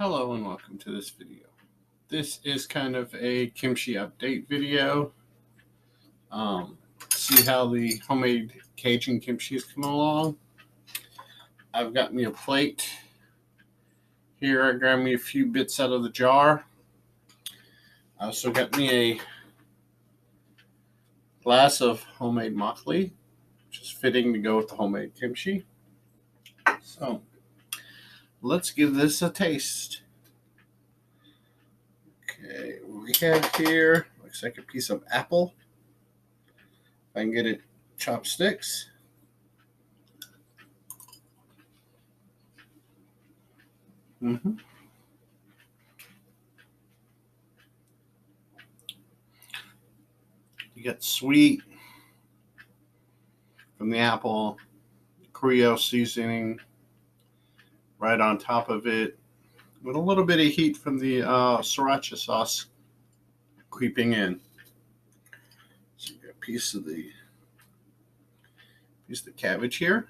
Hello and welcome to this video. This is kind of a kimchi update video. See how the homemade Cajun kimchi is coming along. I've got me a plate. Here I grabbed me a few bits out of the jar. I also got me a glass of homemade makgeolli, which is fitting to go with the homemade kimchi. So let's give this a taste. Okay, what we have here looks like a piece of apple. If I can get it, chopsticks. You get sweet from the apple, Creole seasoning right on top of it, with a little bit of heat from the sriracha sauce creeping in. So you got a piece of the cabbage here.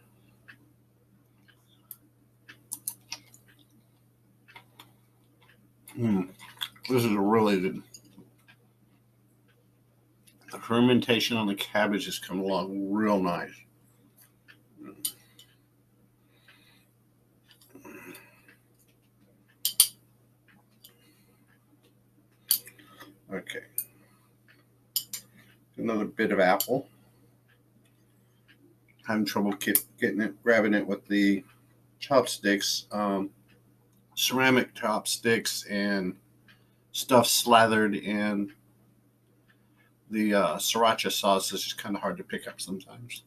This is really good. The fermentation on the cabbage has come along real nice. Okay. Another bit of apple. Having trouble grabbing it with the chopsticks. Ceramic chopsticks and stuff slathered in the sriracha sauce is just kind of hard to pick up sometimes.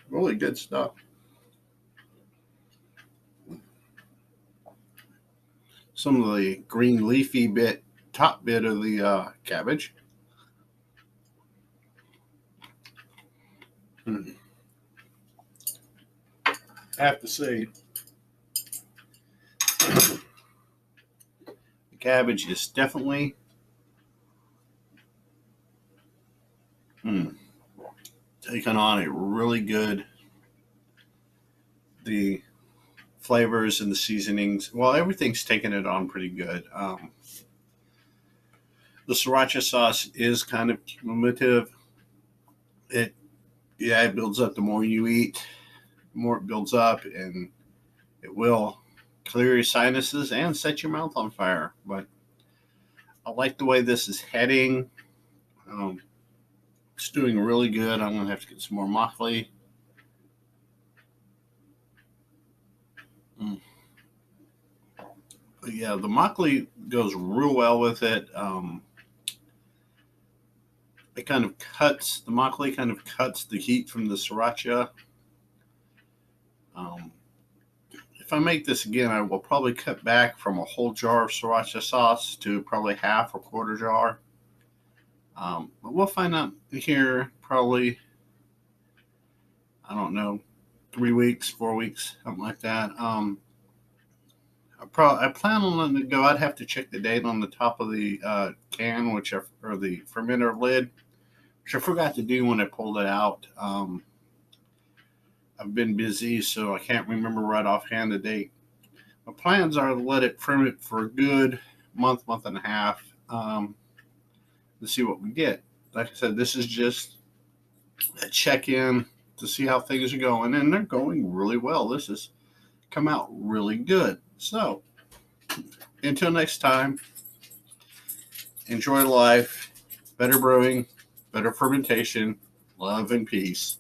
Really good stuff. Some of the green leafy top bit of the cabbage. I have to say, the cabbage is definitely taking on a really good, the flavors and the seasonings. Well, everything's taking it on pretty good. The sriracha sauce is kind of cumulative. It builds up the more you eat. More it builds up, and it will clear your sinuses and set your mouth on fire. But I like the way this is heading. It's doing really good. I'm gonna have to get some more makgeolli. But yeah, the makgeolli goes real well with it. The makgeolli kind of cuts the heat from the sriracha. If I make this again, I will probably cut back from a whole jar of sriracha sauce to probably half or quarter jar. But we'll find out here probably, I don't know, 3 weeks, 4 weeks, something like that. I plan on letting it go. I'd have to check the date on the top of the can, or the fermenter lid, which I forgot to do when I pulled it out. I've been busy, so I can't remember right offhand the date. My plans are to let it ferment for a good month and a half to see what we get. Like I said, this is just a check-in to see how things are going, and they're going really well. This has come out really good. So, until next time, enjoy life, better brewing, better fermentation, love and peace.